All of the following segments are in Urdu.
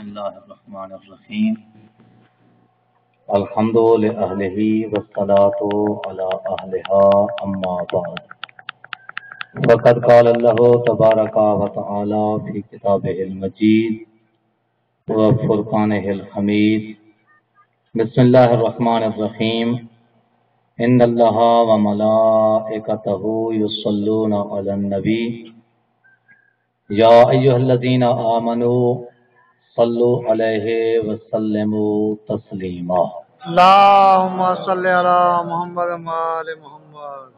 بسم اللہ الرحمن الرحیم الحمد لأہلہ والصلاة علی اہلہا اما بعد فقد قال اللہ تبارک و تعالی فی کتابہ المجید و فرقانہ الحمید بسم اللہ الرحمن الرحیم ان اللہ و ملائکتہ یصلون علی النبی یا ایھا الذین آمنوا صلو علیہ وسلموا تسلیما اللہم صلی علی محمد وآل محمد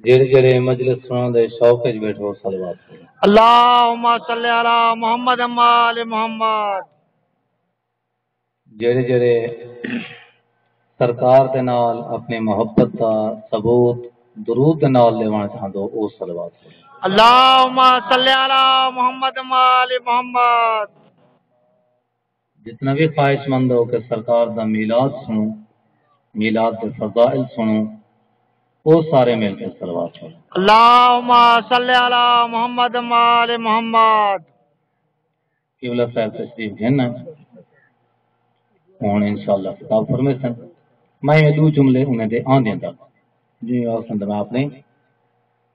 جڑے جڑے مجلس سنن دے شوق وچ بیٹھو صلوات پڑھو اللہم صلی علی محمد وآل محمد جڑے جڑے سرکار دے نال اپنی محبت دا ثبوت درود دے نال لیوان چاہندو او صلوات پڑھو اللہم صلی علی محمد وآل محمد جتنا بھی خواہش مند ہو کہ سرکار دا میلاد سنو میلاد کے فضائل سنو وہ سارے مل کے صلوات پڑھو اللہم صلی علی محمد وآل محمد قبلہ صاحب تشریف گھننا ہوں انشاءاللہ خطاب فرمے سن میں دو جملے انہیں دے آن دیں تک جی اور سند میں اپنی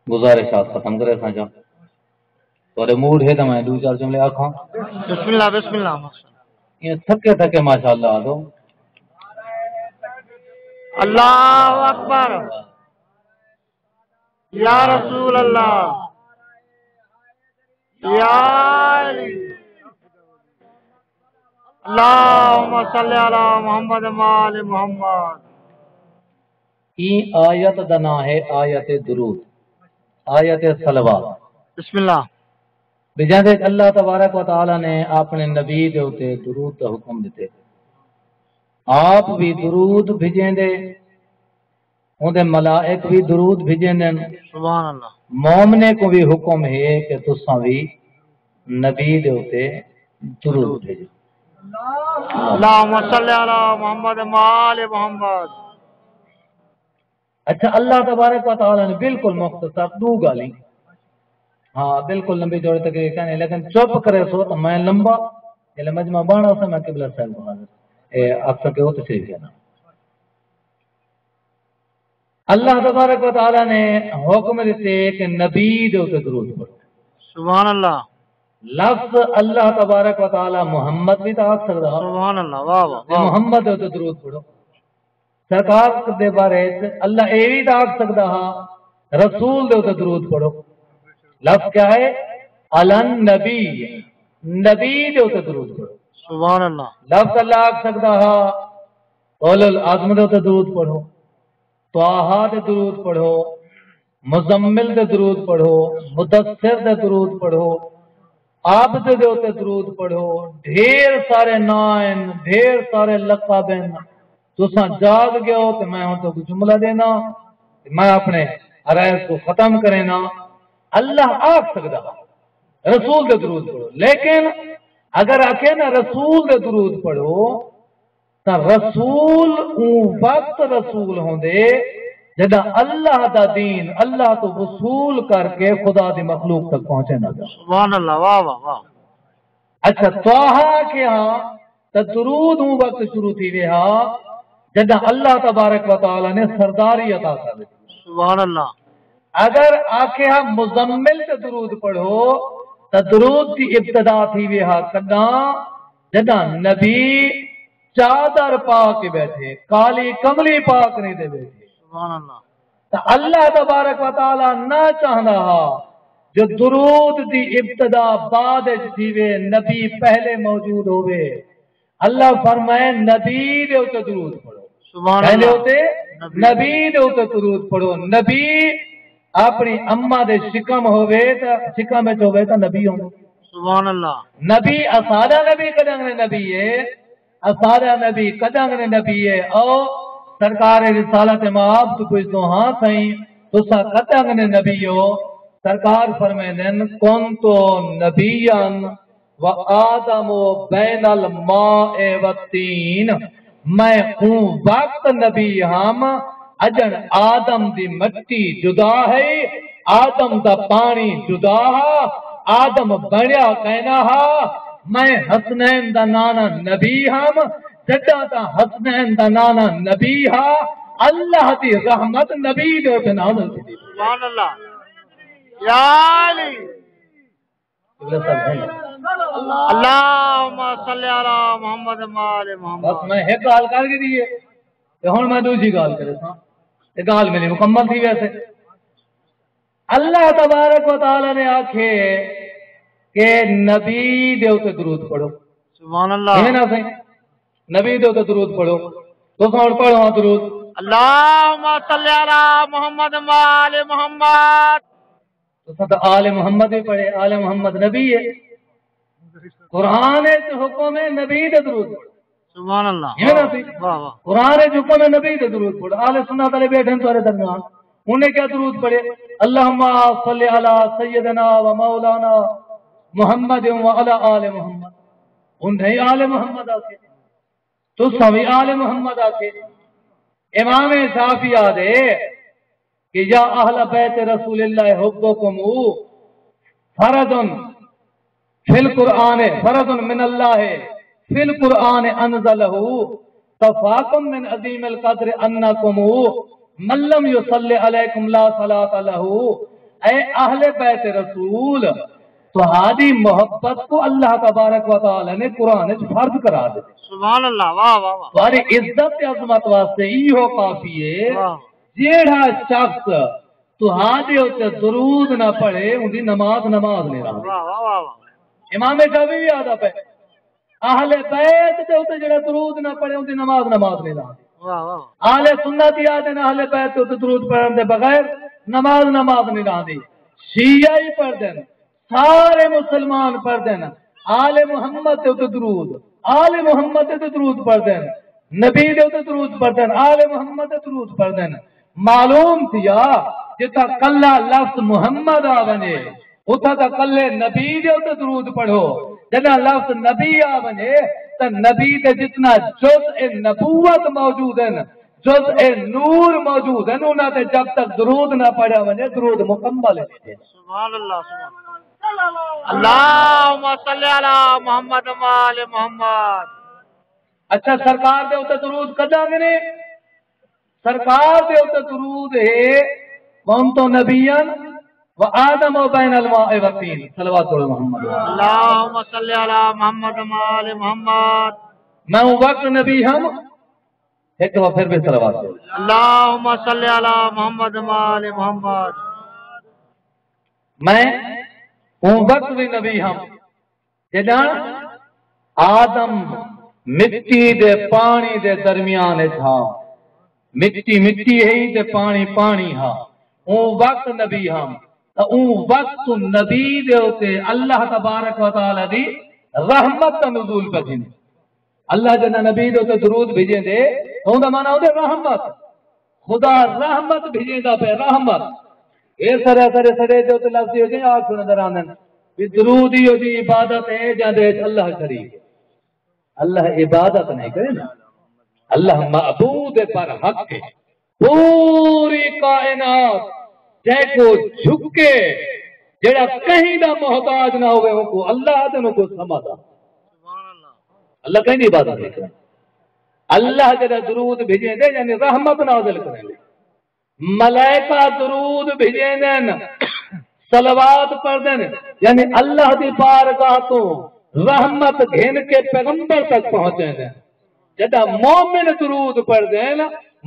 گزارشات ختم کرے سا جا تو موڈ ہے تو میں دو چار جملے آکھاں بسم اللہ یہ تھکے تھکے ماشاءاللہ آدھو اللہ اکبر یا رسول اللہ یا علی اللہم صلی علی محمد وآل محمد این آیت دنا ہے آیت درود آیت صلوات بسم اللہ بجان دے اللہ تبارک و تعالی نے اپنے نبی دے ہوتے درود کا حکم دیتے آپ بھی درود بھیجیں دے ان دے ملائک بھی درود بھیجیں دے سبحان اللہ مومنے کو بھی حکم ہے کہ تساں بھی نبی دے ہوتے درود بھیجیں اللہم صلی علی محمد وآل محمد اچھا اللہ تبارک و تعالی نے بالکل مختصر دو گالی ہاں بالکل لمبی جوڑے تک کہنے لیکن چپ کرے سو تو میں لمبا یہ مجمع بانا سے میں قبلہ صاحب کو حاضر اکثر کے وہ تشریف کہنا اللہ تبارک و تعالی نے حکم دیتے کہ نبی دے تے درود پڑھو سبحان اللہ لفظ اللہ تبارک و تعالی محمد بھی تا سکدا سبحان اللہ واہ واہ محمد دے تے درود پڑھو سرکار دے بارے اللہ اے بھی تا سکدا ہاں رسول دے تے درود پڑھو لفظ کیا ہے علن نبی نبی دے تے درود پڑھو سبحان اللہ لفظ اللہ آکھ سکدا ہاں اول العظم دے تے درود پڑھو طٰہٰ دے درود پڑھو مزمل دے درود پڑھو مدثر دے درود پڑھو عابد دے تے درود پڑھو ڈھیر سارے نائن ڈھیر سارے لقبین تساں جاگ گئے ہو تے میں ہوں تو کچھ جملہ دینا میں اپنے عرائض کو ختم کرینا اللہ آکھ سکدا رسول دے درود پڑھو لیکن اگر آکھے نا رسول دے درود پڑھو تا رسول اون وقت رسول ہوندے جدا اللہ دا دین اللہ تو وصول کر کے خدا دی مخلوق تک پہنچے نہ گا سبحان اللہ واہ واہ واہ اچھا طٰہٰ کے ہاں تا درود اون وقت شروع تھی وے ہاں جدا اللہ تبارک و تعالی نے سرداری عطا کر دی سبحان اللہ اگر آکھے ہاں مزمل تے درود پڑھو تا درود کی ابتدا تھی وے ہاں کنا جدا نبی چادر پا کے بیٹھے کالی کملی پاک نہیں دے بیٹھے سبحان اللہ تا اللہ تبارک و تعالی نہ چاہنا ہا جو درود دی ابتدا بعد تھی وے نبی پہلے موجود ہوئے اللہ فرمائے نبی دے اوتے درود پڑھو سبحان پہلے اللہ ہوتے نبی دے اوتے درود پڑھو نبی اپنی اما دے شکم ہوئے تا شکم میں ہوئے تا نبی ہوں سبحان اللہ نبی اسادہ نبی کدنگ نبی ہے اسادہ نبی کدنگ نبی ہے او سرکار رسالت مآب تو کچھ تو ہاں سائیں تو سا کدنگ نبی ہو سرکار فرمائن کنتو نبیان و آدم بین الماء و الطین میں ہوں وقت نبی ہم اجن آدم دی مٹی جدا ہے آدم دا پانی جدا ہے آدم بنیا کہنا ہا میں حسنین دا نانا نبی ہم جڈا دا حسنین دا نانا نبی ہا اللہ دی رحمت نبی دے تے نازل تھی سبحان اللہ یا علی اللہم صلی علی محمد وآل محمد بس میں ایک گال کر کے دیئے تے ہن میں دوسری گال کرے تھا یہ گال میری مکمل تھی ویسے اللہ تبارک و تعالی نے آکھے کہ نبی دے اوتے درود پڑھو سبحان اللہ ہے نا صحیح نبی دے اوتے درود پڑھو تو سن پڑھو درود اللہم صلی علی محمد وآل محمد تو سب آل محمد ہی پڑھے آل محمد نبی ہے قرآن سے حکم ہے نبی دے درود پڑھو سبحان اللہ ہے نا صحیح واہ واہ قرآن سے حکم ہے نبی دے درود پڑھو آل سنت والے بیٹھے ہیں تمہارے درمیان انہیں کیا درود پڑھے اللہم صلی علی سیدنا و مولانا محمد و علی آل محمد انہیں آل محمد آکے تو سبھی آل محمد آکے امام شافعی آدھے کہ یا اہل بیت رسول اللہ حبکم فرض فی القرآن فرض من اللہ فی القرآن انزلہ تفاکم من عظیم القدر انکم من لم یصلی علیکم لا صلاۃ لہ اے اہل بیت رسول تہاڈی محبت کو اللہ تبارک و تعالی نے قرآن فرض کرا دے سبحان اللہ واہ واہ واہ تمہاری عزت عظمت واسطے ایہو کافی ہے جیڑا شخص تہاڈے اوتے درود نہ پڑھے ان دی نماز نہیں رہندی واہ واہ واہ امام شافعی بھی یاد پہ اہل بیت دے اوتے جڑا درود نہ پڑھے ان دی نماز نہیں رہندی واہ واہ اہل سنت یاد ہے اہل بیت دے اوتے درود پڑھن دے بغیر نماز نہیں رہندی شیعہ ہی پڑھ دین سارے مسلمان پڑھ دین آل محمد دے اوتے درود آل محمد دے درود پڑھ دین نبی دے اوتے درود پڑھ دین آل محمد دے درود پڑھ دین معلوم تھیا جتا کلا لفظ محمد آونے اتھا تا کلے نبی دے اوتے درود پڑھو جنا لفظ نبی آونے تا نبی دے جتنا جزء نبوت موجود ہے جزء نور موجود ہے انہاں تے جب تک درود نہ پڑھا ونے درود مکمل ہے سبحان اللہ سبحان اللہم صلی علی محمد وآل محمد اچھا سرکار دے اوتے درود کدا نے سرکار دے اوتے درود ہے کون تو نبیان و آدم و بین الماء والطین صلوات محمد اللہم صلی علی محمد وآل محمد میں ہوں وقت نبی ہم ایک دفعہ پھر بھی صلوات اللہم صلی علی محمد وآل محمد میں ہوں وقت بھی نبی ہم جداں آدم مٹی دے پانی دے درمیان تھا مٹی مٹی ہے تے پانی پانی ہا اون وقت نبی ہم اون وقت نبی دے اوتے اللہ تبارک و تعالی دی رحمت کا نزول پتھن اللہ جنا نبی دے اوتے درود بھیجے دے اون دا معنی ہوندے رحمت خدا رحمت بھیجے دا پہ رحمت اے سرے دے اوتے لفظ ہو جائے آنکھ نظر آندن بھی درود ہی دی عبادت ہے جاندے اللہ شریک اللہ عبادت نہیں کرے نا اللہ معبود پر حق ہے پوری کائنات جے کو جھکے جڑا کہیں دا محتاج نہ ہوئے ان کو اللہ دے ان کو سمجھا اللہ کہیں عبادت نہیں کرے اللہ جڑا درود بھیجے دے یعنی رحمت نازل کرے ملائکہ درود بھیجے دین صلوات پڑھ دین یعنی اللہ دی بارگاہ تو رحمت گھن کے پیغمبر تک پہنچے دیں جدا مومن درود پڑھ دیں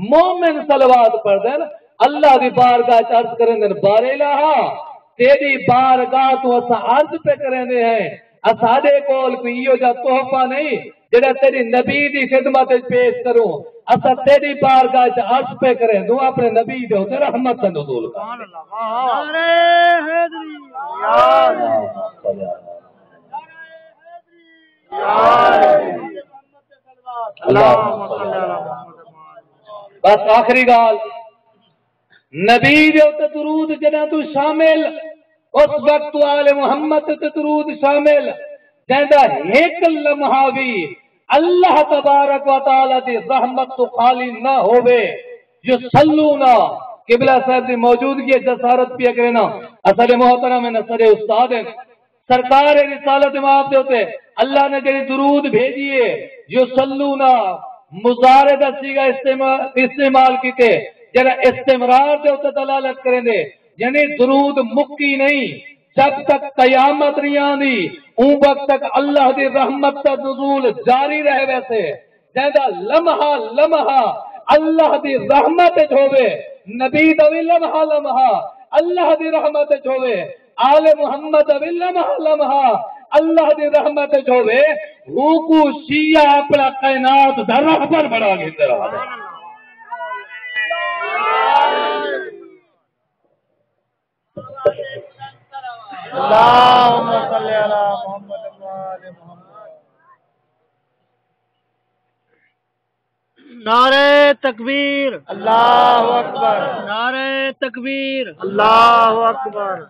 مومن صلوات پڑھ دیں اللہ دی بارگاہ عرض کریں دیں بار الہا تیری بارگاہ تو اسا عرض پہ کریں دیں ہیں اسادے کول کوئی یہ جا تحفہ نہیں جدا تیری نبی دی خدمت پیش کروں اسا تیری بارگاہ عرض پہ کریں دوں اپنے نبی دے ہوتے رحمت کا نزول کا بس آخری گال نبی دے تے درود جنا تو شامل اس وقت آل محمد تے درود شامل جندا ایک لمحہ بھی اللہ تبارک و تعالی دی رحمت تو خالی نہ ہوے جو صلونا قبلہ صاحب دی موجودگی جسارت پیا کرنا اصل محترم ہے نصر استاد ہیں سرکار رسالت امام دے ہوتے اللہ نے جڑی درود بھیجیے جو سلونا مضارع دا سیگا استعمال کیتے جڑا استمرار دے ہوتے دلالت کریں دے یعنی درود مکی نہیں جب تک قیامت نہیں آندی اون وقت تک اللہ دی رحمت کا نزول جاری رہے ویسے جیدہ لمحہ لمحہ اللہ دی رحمت ہوئے نبی دا بھی لمحہ لمحہ اللہ دی رحمت ہوئے آل محمد دا بھی لمحہ لمحہ اللہ دی رحمت ہوئے روکو شیعہ اپنا کائنات دا رہبر بڑھا گئی طرح دے اللہم صلی علی محمد وآل محمد. نعرہ تکبیر، اللہ اکبر نعرہ تکبیر، اللہ اکبر.